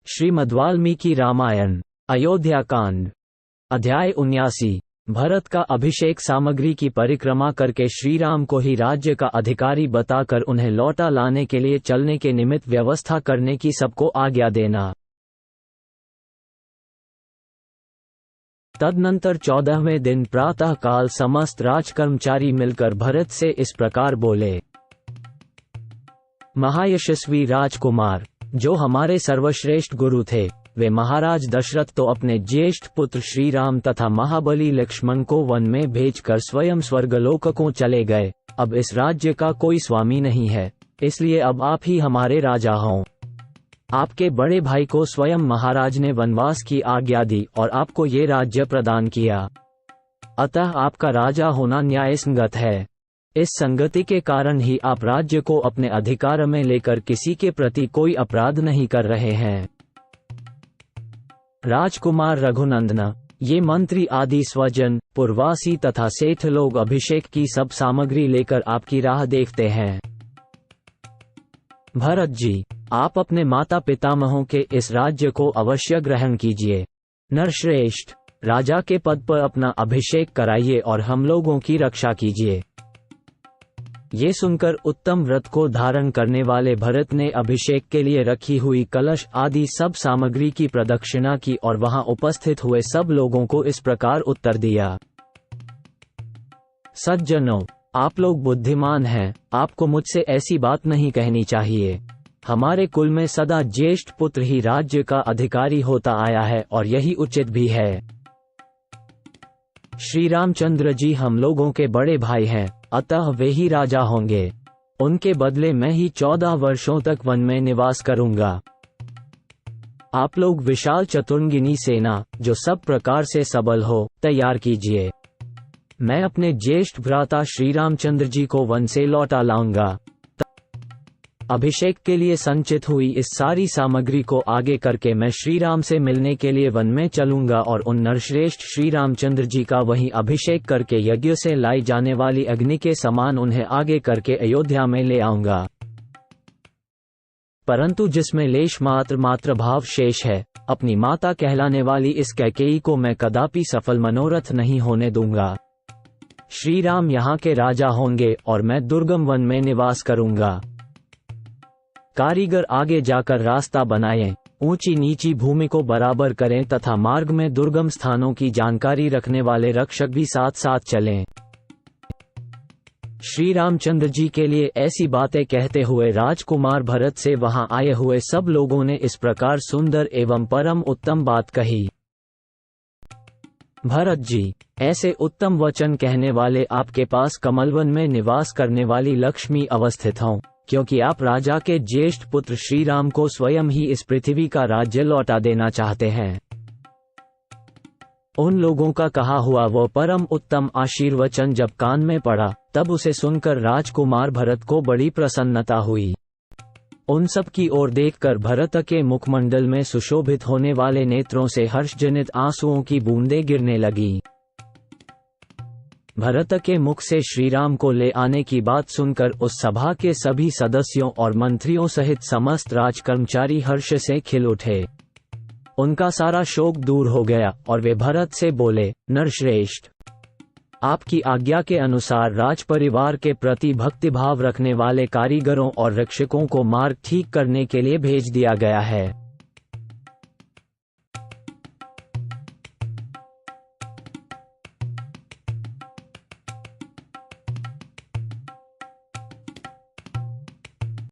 श्रीमद्वाल्मीकि रामायण अयोध्या कांड अध्याय 79। भरत का अभिषेक। सामग्री की परिक्रमा करके श्रीराम को ही राज्य का अधिकारी बताकर उन्हें लौटा लाने के लिए चलने के निमित्त व्यवस्था करने की सबको आज्ञा देना। तदनंतर 14वें दिन प्रातः काल समस्त राजकर्मचारी मिलकर भरत से इस प्रकार बोले। महायशस्वी राजकुमार, जो हमारे सर्वश्रेष्ठ गुरु थे, वे महाराज दशरथ तो अपने ज्येष्ठ पुत्र श्रीराम तथा महाबली लक्ष्मण को वन में भेजकर स्वयं स्वर्गलोक को चले गए। अब इस राज्य का कोई स्वामी नहीं है, इसलिए अब आप ही हमारे राजा हों। आपके बड़े भाई को स्वयं महाराज ने वनवास की आज्ञा दी और आपको ये राज्य प्रदान किया, अतः आपका राजा होना न्यायसंगत है। इस संगति के कारण ही आप राज्य को अपने अधिकार में लेकर किसी के प्रति कोई अपराध नहीं कर रहे हैं। राजकुमार रघुनंदन, ये मंत्री आदि स्वजन, पुरवासी तथा सेठ लोग अभिषेक की सब सामग्री लेकर आपकी राह देखते हैं। भरत जी, आप अपने माता पितामहों के इस राज्य को अवश्य ग्रहण कीजिए। नरश्रेष्ठ, राजा के पद पर अपना अभिषेक कराइए और हम लोगों की रक्षा कीजिए। ये सुनकर उत्तम व्रत को धारण करने वाले भरत ने अभिषेक के लिए रखी हुई कलश आदि सब सामग्री की प्रदक्षिणा की और वहां उपस्थित हुए सब लोगों को इस प्रकार उत्तर दिया। सज्जनों, आप लोग बुद्धिमान हैं, आपको मुझसे ऐसी बात नहीं कहनी चाहिए। हमारे कुल में सदा ज्येष्ठ पुत्र ही राज्य का अधिकारी होता आया है और यही उचित भी है। श्री रामचंद्र जी हम लोगों के बड़े भाई हैं, अतः वे ही राजा होंगे। उनके बदले मैं ही 14 वर्षों तक वन में निवास करूंगा। आप लोग विशाल चतुर्ंगिनी सेना, जो सब प्रकार से सबल हो, तैयार कीजिए। मैं अपने ज्येष्ठ भ्राता श्री रामचंद्र जी को वन से लौटा लाऊंगा। अभिषेक के लिए संचित हुई इस सारी सामग्री को आगे करके मैं श्री राम से मिलने के लिए वन में चलूंगा और उन नरश्रेष्ठ श्री रामचंद्र जी का वहीं अभिषेक करके यज्ञ से लाई जाने वाली अग्नि के समान उन्हें आगे करके अयोध्या में ले आऊंगा। परंतु जिसमें लेश मात्र भाव शेष है, अपनी माता कहलाने वाली इस कैकेयी को मैं कदापि सफल मनोरथ नहीं होने दूंगा। श्री राम यहाँ के राजा होंगे और मैं दुर्गम वन में निवास करूंगा। कारीगर आगे जाकर रास्ता बनाएं, ऊंची नीची भूमि को बराबर करें तथा मार्ग में दुर्गम स्थानों की जानकारी रखने वाले रक्षक भी साथ साथ चलें। श्री रामचंद्र जी के लिए ऐसी बातें कहते हुए राजकुमार भरत से वहां आए हुए सब लोगों ने इस प्रकार सुंदर एवं परम उत्तम बात कही। भरत जी, ऐसे उत्तम वचन कहने वाले आपके पास कमलवन में निवास करने वाली लक्ष्मी अवस्थित हों, क्योंकि आप राजा के ज्येष्ठ पुत्र श्री राम को स्वयं ही इस पृथ्वी का राज्य लौटा देना चाहते हैं। उन लोगों का कहा हुआ वो परम उत्तम आशीर्वचन जब कान में पड़ा, तब उसे सुनकर राजकुमार भरत को बड़ी प्रसन्नता हुई। उन सब की ओर देखकर भरत के मुखमंडल में सुशोभित होने वाले नेत्रों से हर्षजनित आंसुओं की बूंदें गिरने लगी। भरत के मुख से श्रीराम को ले आने की बात सुनकर उस सभा के सभी सदस्यों और मंत्रियों सहित समस्त राजकर्मचारी हर्ष से खिल उठे। उनका सारा शोक दूर हो गया और वे भरत से बोले, नरश्रेष्ठ, आपकी आज्ञा के अनुसार राज परिवार के प्रति भक्तिभाव रखने वाले कारीगरों और रक्षकों को मार्ग ठीक करने के लिए भेज दिया गया है।